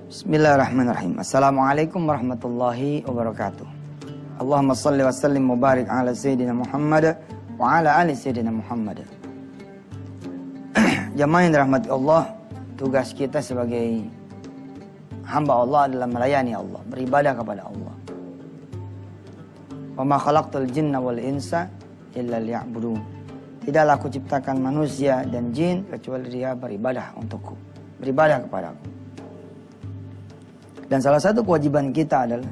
Bismillahirrahmanirrahim. Assalamualaikum warahmatullahi wabarakatuh. Allahumma salli wa sallim mubarak ala Sayyidina Muhammad wa ala ali Sayyidina Muhammad. Jamaah yang dirahmati Allah, tugas kita sebagai hamba Allah adalah melayani Allah, beribadah kepada Allah. Wa ma khalaqtul jinna wal insa illa liya'budun. Tidaklah aku ciptakan manusia dan jin kecuali dia beribadah untukku, beribadah kepadaku. Dan salah satu kewajiban kita adalah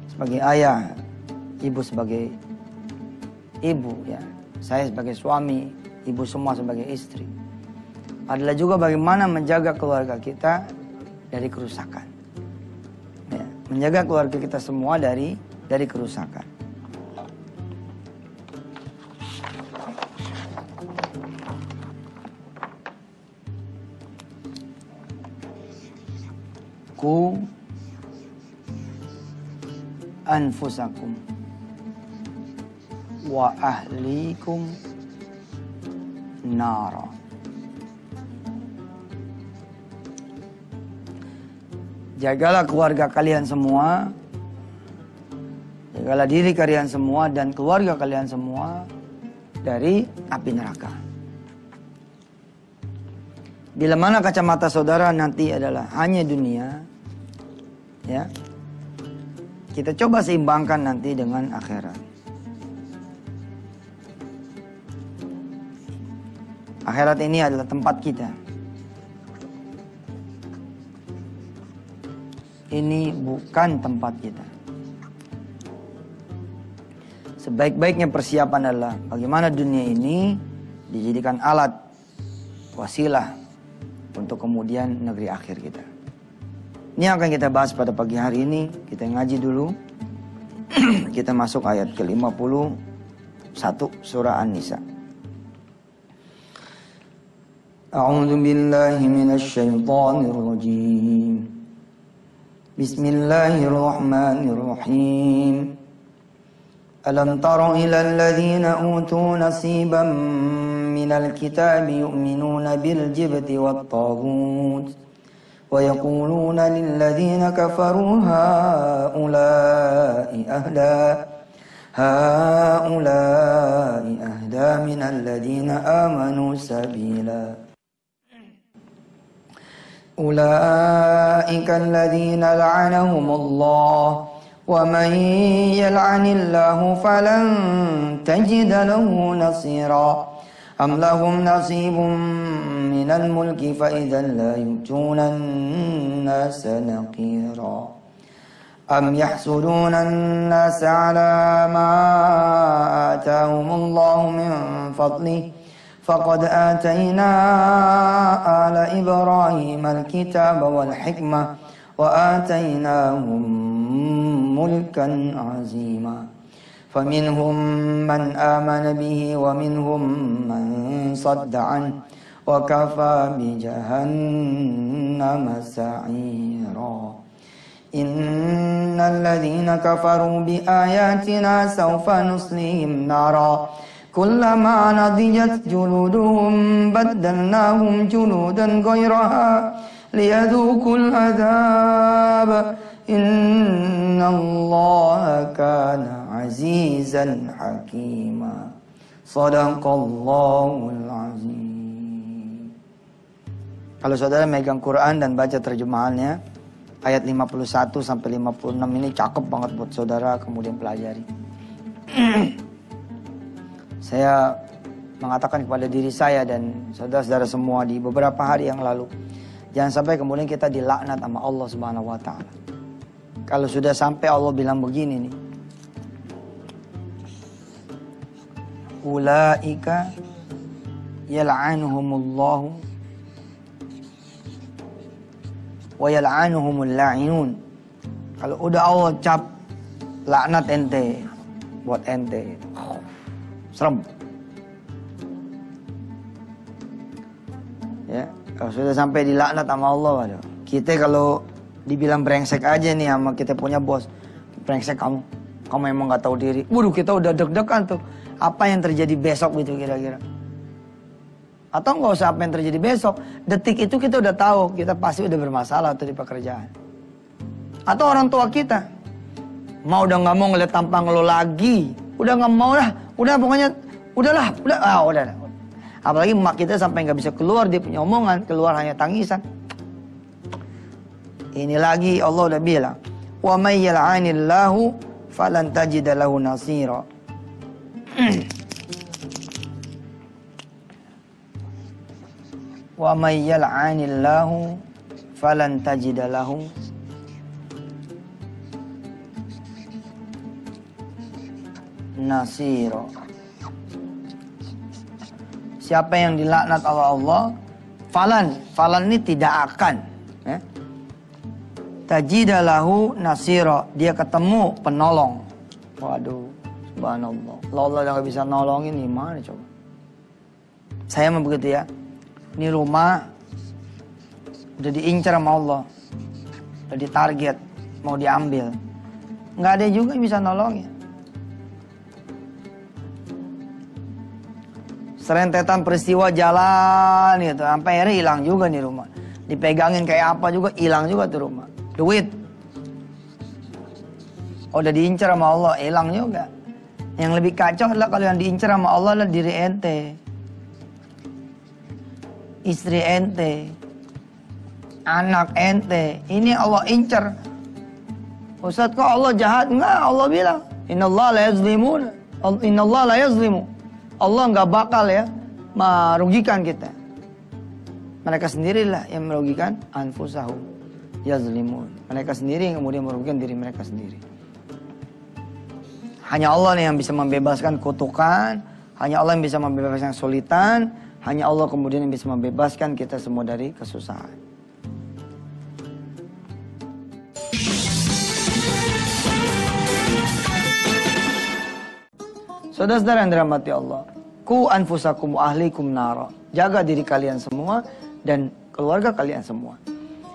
sebagai ayah, ibu sebagai ibu, ya, saya sebagai suami, ibu semua sebagai istri, adalah juga bagaimana menjaga keluarga kita dari kerusakan, ya, menjaga keluarga kita semua dari kerusakan. Ku anfusakum wa ahlikum nara. Jagalah keluarga kalian semua, jagalah diri kalian semua dan keluarga kalian semua dari api neraka. Bila mana kacamata saudara nanti adalah hanya dunia, ya, kita coba seimbangkan nanti dengan akhirat. Akhirat ini adalah tempat kita. Ini bukan tempat kita. Sebaik-baiknya persiapan adalah bagaimana dunia ini dijadikan alat, wasilah untuk kemudian negeri akhir kita. Ini akan kita bahas pada pagi hari ini. Kita ngaji dulu. Kita masuk ayat ke-51 surah An-Nisa. A'udzu billahi minasy syaithanir rajim. Bismillahirrahmanirrahim. Alam tara ilal ladzina utu nasiban minal kitabi yu'minuna bil jibti wat taghut. ويقولون للذين كفروا هؤلاء أهدى من الذين آمنوا سبيلا أولئك الذين لعنهم الله ومن يلعن الله فلن تجد له نصيرا أم لهم نصيب من الملك فإذا لا يؤتون الناس نقيرا أم يحسدون الناس على ما آتاهم الله من فضله فقد آتينا آل إبراهيم الكتاب والحكمة وآتيناهم ملكا عظيما فمنهم من آمن به ومنهم من صد عنه وكفى بجهنم سعيرا إن الذين كفروا بآياتنا سوف نصليهم نارا كلما نضجت جلودهم بدلناهم جلودا غيرها ليذوقوا العذاب إن الله كان عزيزا حكيما صدق Allahul Azim. Kalau saudara megang Quran dan baca terjemahannya, ayat 51 sampai 56 ini cakep banget buat saudara kemudian pelajari. Saya mengatakan kepada diri saya dan saudara-saudara semua di beberapa hari yang lalu, jangan sampai kemudian kita dilaknat sama Allah Subhanahu wa taala. Kalau sudah sampai Allah bilang begini nih, ulaika yal'anuhumullahu wa yal'anuhumul la'inun. Kalau udah Allah cap laknat ente, buat ente, serem. Ya, kalau sudah sampai dilaknat sama Allah, waduh. Kita kalau dibilang brengsek aja nih sama kita punya bos, brengsek kamu emang nggak tahu diri. Waduh, kita udah deg-degan tuh. Apa yang terjadi besok gitu kira-kira? Atau nggak usah apa yang terjadi besok, detik itu kita udah tahu kita pasti udah bermasalah tuh di pekerjaan. Atau orang tua kita. Mau udah nggak mau ngeliat tampang lo lagi. Udah nggak mau lah. Udah pokoknya, udahlah. Udah. Apalagi emak kita sampai nggak bisa keluar, dia punya omongan, keluar hanya tangisan. Ini lagi Allah udah bilang, wa may yal'anillahu falan tajida lahu nasira. Wa may yal'anillahu falan tajida lahu nasira. Siapa yang dilaknat Allah, falan ini tidak akan, ya. Tajidalahu nasira, dia ketemu penolong. Waduh, subhanallah. Allah nggak bisa nolongin, gimana coba? Saya mah begitu ya. Ini rumah udah diincar sama Allah, udah ditarget, mau diambil. Nggak ada juga yang bisa nolongin. Serentetan peristiwa jalan gitu, sampai akhirnya hilang juga nih rumah. Dipegangin kayak apa juga, hilang juga tuh rumah. Duit, udah diincar sama Allah, hilang juga. Yang lebih kacau adalah kalau yang diincar sama Allah adalah diri ente, istri ente, anak ente. Ini Allah incar. Ustaz, kok Allah jahat? Enggak, Allah bilang, Innallaha la yazlimun. Innallaha la yazlimu. Allah nggak bakal ya merugikan kita. Mereka sendirilah yang merugikan, anfusahum yazlimun. Mereka sendiri yang kemudian merugikan diri mereka sendiri. Hanya Allah nih yang bisa membebaskan kutukan, hanya Allah yang bisa membebaskan kesulitan, hanya Allah kemudian yang bisa membebaskan kita semua dari kesusahan. Saudara-saudara yang dirahmati Allah, ku anfusakum wa ahlikum nara. Jaga diri kalian semua dan keluarga kalian semua.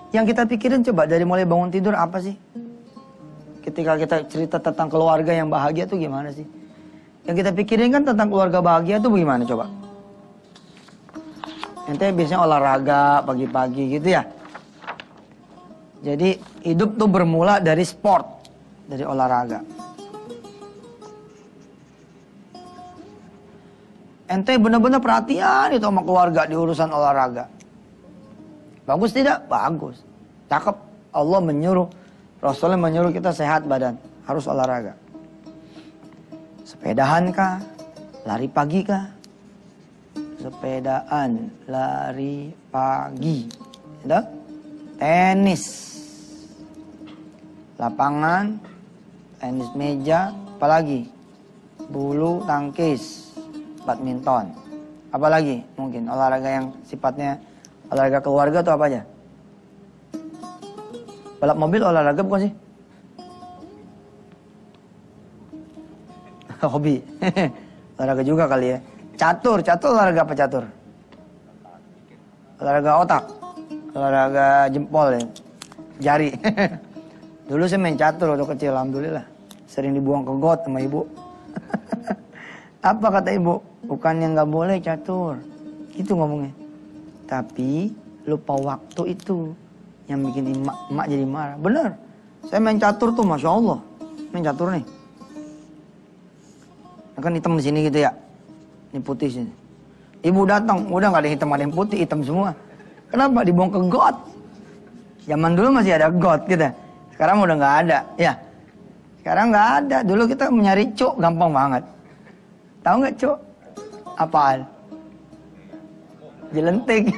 Yang kita pikirin coba dari mulai bangun tidur apa sih? Ketika kita cerita tentang keluarga yang bahagia tuh gimana sih? Yang kita pikirin kan tentang keluarga bahagia tuh bagaimana coba? Ente biasanya olahraga pagi-pagi gitu ya. Jadi hidup tuh bermula dari sport, dari olahraga. Ente benar-benar perhatian itu sama keluarga di urusan olahraga. Bagus tidak? Bagus. Cakep. Allah menyuruh, Rasulullah menyuruh kita sehat badan. Harus olahraga. Sepedahan kah? Lari pagi kah? Sepedaan, lari pagi. Gitu? Tenis. Lapangan, tenis meja, apalagi? Bulu tangkis. Badminton, apalagi mungkin olahraga yang sifatnya olahraga keluarga atau apa aja? Balap mobil olahraga bukan sih? Hobi, olahraga juga kali ya. Catur olahraga apa catur? Olahraga otak, olahraga jempol ya, jari. Dulu saya main catur waktu kecil, alhamdulillah. Sering dibuang ke got sama ibu. Apa kata ibu? Bukannya nggak boleh catur, itu ngomongnya. Tapi lupa waktu itu yang bikin emak jadi marah. Bener, saya main catur tuh, masya Allah, main catur nih. Kan hitam di sini gitu ya, ini putih sini. Ibu datang, udah nggak ada hitam, ada yang putih, hitam semua. Kenapa? Dibuang ke got. Zaman dulu masih ada got gitu. Sekarang udah nggak ada, ya. Sekarang nggak ada. Dulu kita mencari cuk gampang banget. Tahu nggak cuk? Apaan? Jelentik.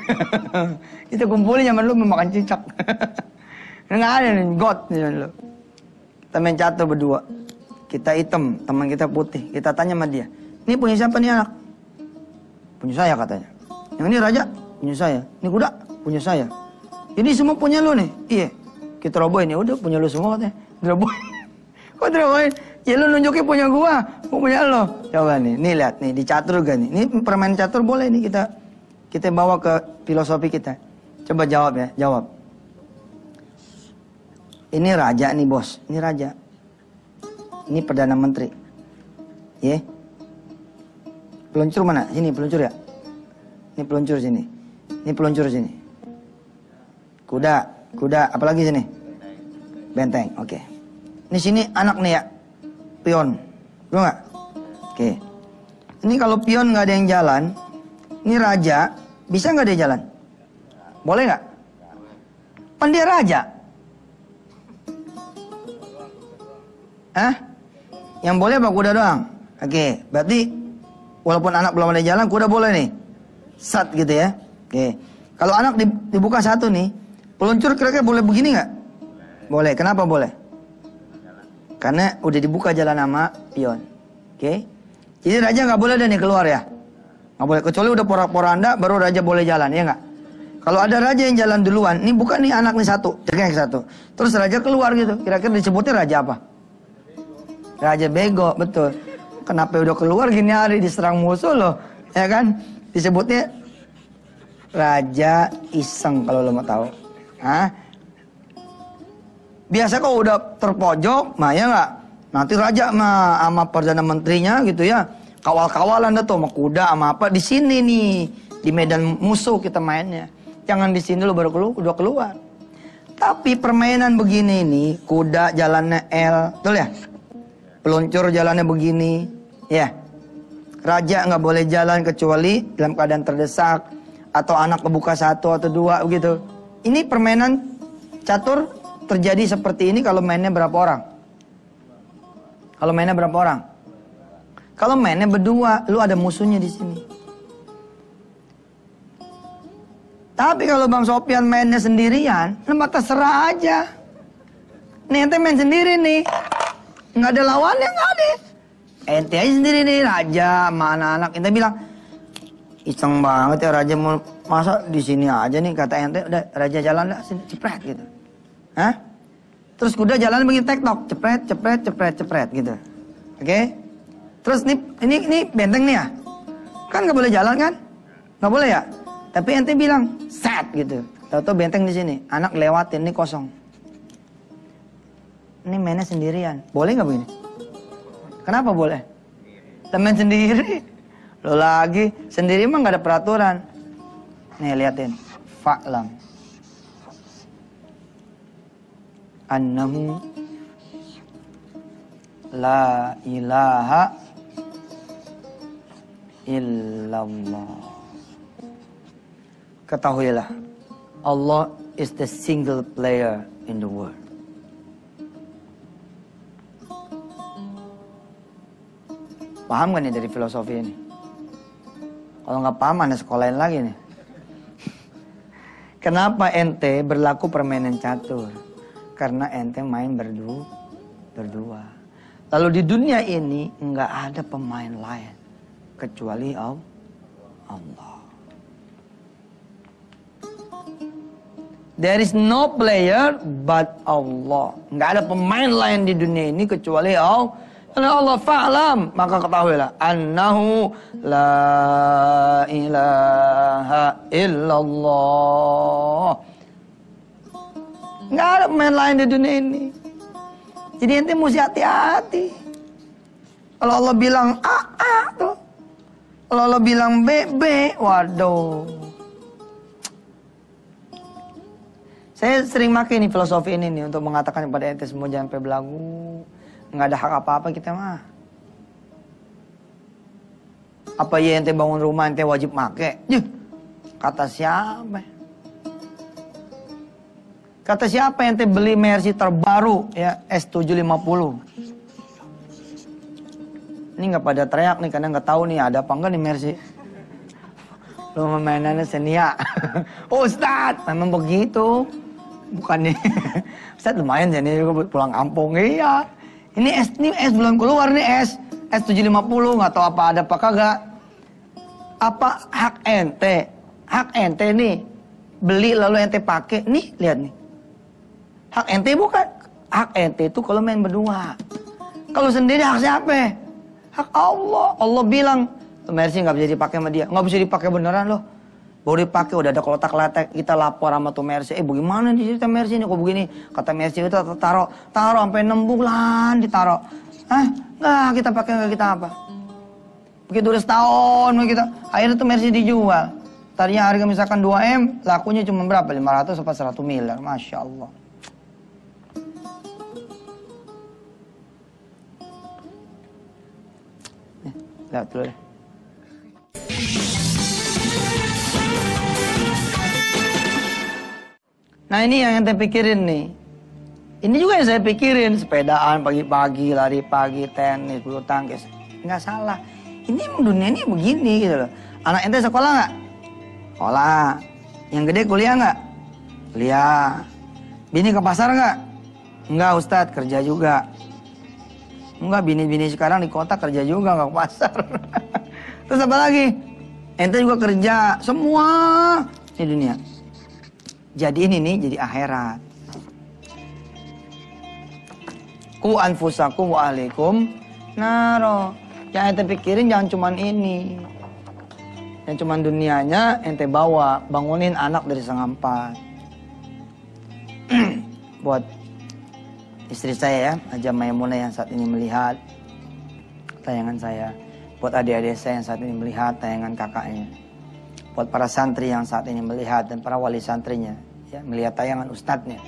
Kita kumpulin zaman dulu memakan cicak. Nggak ada nih got zaman dulu. Kita main catur berdua. Kita hitam, teman kita putih. Kita tanya sama dia, ini punya siapa nih anak? Punya saya katanya. Yang ini raja? Punya saya. Ini kuda? Punya saya. Ini semua punya lu nih? Iya. Kita robohin, ya udah punya lu semua katanya. Dirobohin. Kok dirobohin? Ya lu nunjukin punya gua punya lo. Coba nih lihat nih di catur gak nih? Ini permain catur boleh nih kita bawa ke filosofi kita. Coba jawab ya, jawab. Ini raja nih bos, ini raja. Ini perdana menteri. Ya. Peluncur mana? Sini peluncur ya. Ini peluncur sini. Ini peluncur sini. Kuda, apalagi sini. Benteng, oke. Ini sini anak nih ya, pion, betul nggak? Oke. Ini kalau pion nggak ada yang jalan, ini raja, bisa nggak dia jalan? Boleh nggak? Kan dia raja. Hah? Yang boleh apa kuda doang? Oke, berarti walaupun anak belum ada jalan, kuda boleh nih. Sat gitu ya. Oke. Kalau anak dibuka satu nih, peluncur kira-kira boleh begini nggak? Boleh. Kenapa boleh? Karena udah dibuka jalan sama pion. Oke. Jadi raja nggak boleh dah nih keluar ya. Nggak boleh. Kecuali udah porak-poranda baru raja boleh jalan, ya nggak? Kalau ada raja yang jalan duluan, ini bukan nih anak nih satu, cekek satu. Terus raja keluar gitu. Kira-kira disebutnya raja apa? Raja bego, betul. Kenapa udah keluar gini hari diserang musuh loh, ya kan? Disebutnya raja iseng kalau lo mau tahu. Hah? Biasa kalau udah terpojok, mah ya nggak? Nanti raja sama perdana menterinya gitu ya, kawal-kawalan dah tuh sama kuda sama apa. Di sini nih, di medan musuh kita mainnya. Jangan di sini lo baru udah keluar. Tapi permainan begini nih, kuda jalannya L, betul ya? Peluncur jalannya begini, ya. Raja nggak boleh jalan kecuali dalam keadaan terdesak atau anak kebuka satu atau dua begitu. Ini permainan catur terjadi seperti ini kalau mainnya berapa orang? Kalau mainnya berapa orang? Kalau mainnya berdua, lu ada musuhnya di sini. Tapi kalau Bang Sofyan mainnya sendirian, lu mah terserah aja. Nih ente main sendiri nih. Nggak ada lawannya, nggak ada. Ente aja sendiri nih, raja sama anak-anak. Ente bilang, iseng banget ya raja, mau masa di sini aja nih, kata ente. Udah raja jalan dah sini, cepret gitu. Hah? Terus kuda jalan begini tektok, cepret, cepret, cepret, cepret gitu. Oke? Terus ini benteng nih ya? Kan nggak boleh jalan kan? Nggak boleh ya? Tapi ente bilang, set gitu. Tahu-tahu benteng di sini, anak lewatin, ini kosong. Ini mainnya sendirian. Boleh nggak begini? Kenapa boleh? Temen sendiri. Lo lagi sendiri mah nggak ada peraturan. Nih liatin. Fa'lam annahu la ilaha illallah. Ketahuilah, Allah is the single player in the world. Paham gak nih dari filosofi ini? Kalau nggak paham, anda sekolahin lagi nih. Kenapa ente berlaku permainan catur? Karena ente main berdua. Lalu di dunia ini nggak ada pemain lain kecuali Allah. There is no player but Allah. Nggak ada pemain lain di dunia ini kecuali Allah. Karena Allah fa'lam, maka ketahuilah annahu la ilaha illallah. Nggak ada pemain lain di dunia ini. Jadi ente mesti hati-hati. Kalau Allah bilang A tuh. Kalau Allah bilang B, waduh. Saya sering pakai nih filosofi ini nih untuk mengatakan kepada ente semua jangan sampai belagu. Nggak ada hak apa-apa kita mah. Apa ya ente bangun rumah ente wajib make? Kata siapa? Kata siapa ente beli Mercy terbaru ya S750? Ini nggak pada teriak nih karena nggak tahu nih ada apa enggak nih Mercy. Lu mainannya Xenia. Oh, Ustadz, memang begitu. Bukannya Ustadz lumayan ya nih pulang kampung ya. Ini S belum keluar nih S750 nggak tahu apa ada apa kagak. Apa hak ente? Hak ente nih beli lalu ente pakai. Nih lihat nih. Hak ente bukan. Hak ente itu kalau main berdua. Kalau sendiri hak siapa? Hak Allah. Allah bilang Mercy nggak bisa dipakai sama dia. Nggak bisa dipakai beneran loh. Baru dipakai udah ada kotak-kotak, kita lapor sama tuh Mercy. Bagaimana nih cerita Mercy ini kok begini? Kata Mercy itu taruh sampai 6 bulan ditaruh. Hah? Nggak kita pakai, nggak kita apa? Begitu udah setahun kita, akhirnya tuh Mercy dijual. Tadinya harga misalkan 2M, lakunya cuma berapa? 500 apa 100 miliar. Masya Allah. Lihat dulu deh. Nah ini yang ente pikirin nih. Ini juga yang saya pikirin. Sepedaan pagi-pagi, lari pagi, tenis, bulu tangkis. Nggak salah. Ini emang dunia ini begini gitu loh. Anak ente sekolah nggak? Sekolah. Yang gede kuliah nggak? Kuliah. Bini ke pasar nggak? Enggak Ustadz, kerja juga. Enggak, bini-bini sekarang di kota kerja juga, nggak ke pasar. Terus apa lagi? Ente juga kerja. Semua di dunia. Jadi ini nih, jadi akhirat. Ku anfusakum wa ahlikum naro. Yang ente pikirin jangan cuman ini. Yang cuman dunianya ente bawa. Bangunin anak dari 3:30. Buat istri saya ya, Haja Maimunah yang saat ini melihat tayangan saya. Buat adik-adik saya yang saat ini melihat tayangan kakaknya. Buat para santri yang saat ini melihat dan para wali santrinya ya, melihat tayangan ustadznya.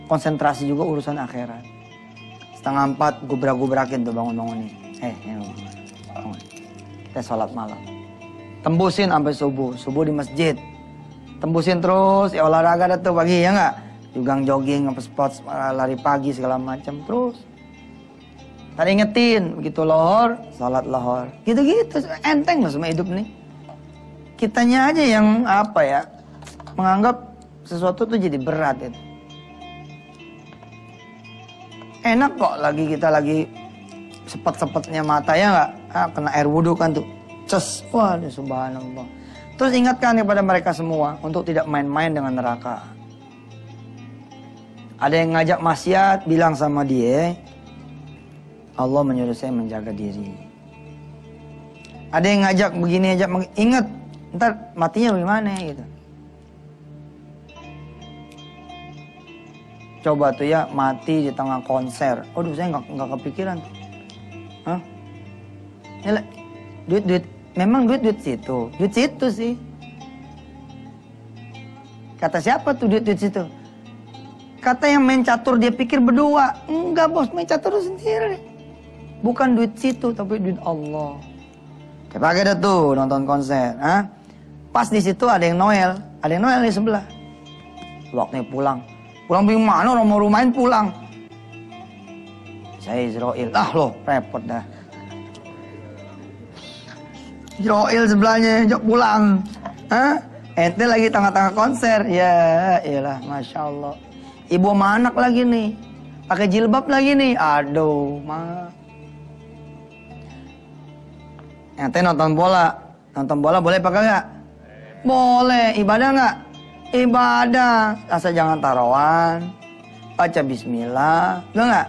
Konsentrasi juga urusan akhirat. 3:30 gubrak-gubrakin tuh bangun-bangunin. Bangun. Kita sholat malam. Tembusin sampai subuh. Subuh di masjid. Tembusin terus, ya olahraga dah tuh pagi ya nggak? Juga jogging, sport, lari pagi segala macam terus. Tadi ingetin, begitu lohor, sholat lohor. Gitu-gitu, enteng loh semua hidup nih. Kitanya aja yang apa ya, menganggap sesuatu tuh jadi berat itu. Enak kok kita lagi sepet-sepetnya mata ya nggak? Kena air wudhu kan tuh, ces, wah subhanallah. Terus ingatkan kepada mereka semua untuk tidak main-main dengan neraka. Ada yang ngajak maksiat, bilang sama dia, Allah menyuruh saya menjaga diri. Ada yang ngajak begini, ingat, ntar matinya bagaimana gitu. Coba tuh ya, mati di tengah konser. Aduh, saya nggak kepikiran. Hah? Ya, duit, memang duit situ. Duit situ sih. Kata siapa tuh duit situ? Kata yang main catur dia pikir berdua. Enggak bos, main catur sendiri. Bukan duit situ, tapi duit Allah. Kayak pakai dah tuh nonton konser. Hah? Pas di situ ada yang Noel. Ada yang Noel di sebelah. Waktunya pulang. Pulang gimana? Orang mau rumahin pulang. Saya Israel. Ah loh, repot dah. Israel sebelahnya, jok pulang. Hah? Ente lagi tengah-tengah konser. Ya, iyalah, Masya Allah. Ibu sama anak lagi nih. Pakai jilbab lagi nih. Aduh, mah. Ente nonton bola. Nonton bola boleh pakai nggak? Boleh. Ibadah nggak? Ibadah. Asal jangan taruhan. Baca bismillah. Udah nggak?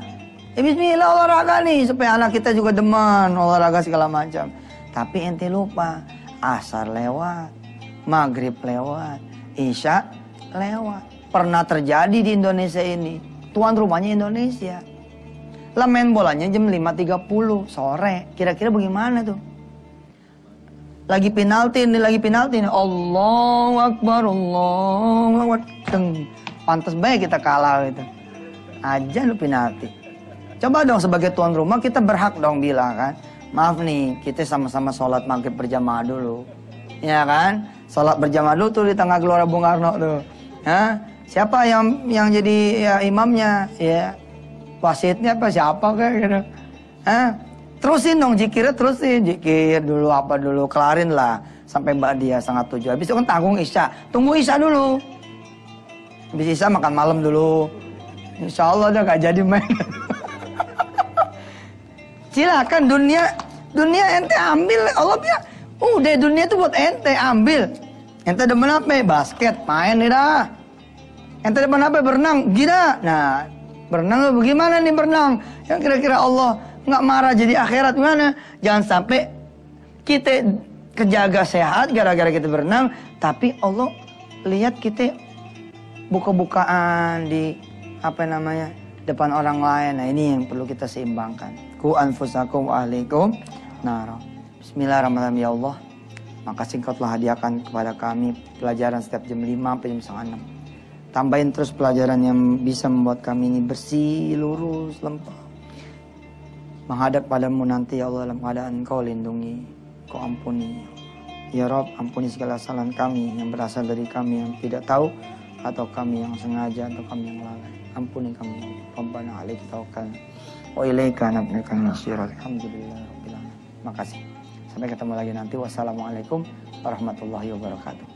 Bismillah olahraga nih. Supaya anak kita juga demen. Olahraga segala macam. Tapi ente lupa. Asar lewat. Maghrib lewat. Isya lewat. Pernah terjadi di Indonesia ini. Tuan rumahnya Indonesia. Lah main bolanya jam 5.30 sore. Kira-kira bagaimana tuh? Lagi penalti nih. Allahu Akbar, Allahu Akbar. Pantas baik kita kalah gitu. Aja lu penalti. Coba dong sebagai tuan rumah kita berhak dong bilang kan. Maaf nih, kita sama-sama sholat maghrib berjamaah dulu. Ya kan? Sholat berjamaah dulu tuh di tengah Gelora Bung Karno tuh. Hah? Siapa yang jadi ya, imamnya? Ya. Wasitnya apa? Siapa kayak gitu. Hah? Terusin dong zikirnya, terusin. Zikir dulu, apa dulu, kelarin lah. Sampai Ba'diyah 6:30. Habis itu kan tanggung Isya. Tunggu Isya dulu. Habis Isya makan malam dulu. Insya Allah udah gak jadi main. Silakan dunia ente ambil. Allah bilang, udah dunia itu buat ente, ambil. Ente demen apa? Basket, main nih dah. Ente demen apa? Berenang, gila. Nah, berenang bagaimana nih berenang? Yang kira-kira Allah nggak marah jadi akhirat mana? Jangan sampai kita kejaga sehat gara-gara kita berenang, tapi Allah lihat kita buka-bukaan di depan orang lain. Nah ini yang perlu kita seimbangkan. Ku anfusakum wa ahlikum naro. Bismillahirrahmanirrahim. Ya Allah, makasih Engkau telah hadiahkan kepada kami pelajaran setiap jam 5 sampai jam 5:30. Tambahin terus pelajaran yang bisa membuat kami ini bersih, lurus, lempar. Menghadap padamu nanti ya Allah dalam keadaan Engkau lindungi. Kau ampuni. Ya Rob, ampuni segala kesalahan kami yang berasal dari kami yang tidak tahu, atau kami yang sengaja, atau kami yang lalai. Ampuni kami. Rabbana alaika tawakkalna wa ilaika nab'al masir. Alhamdulillah rabbil alamin. Makasih. Sampai ketemu lagi nanti. Wassalamualaikum warahmatullahi wabarakatuh.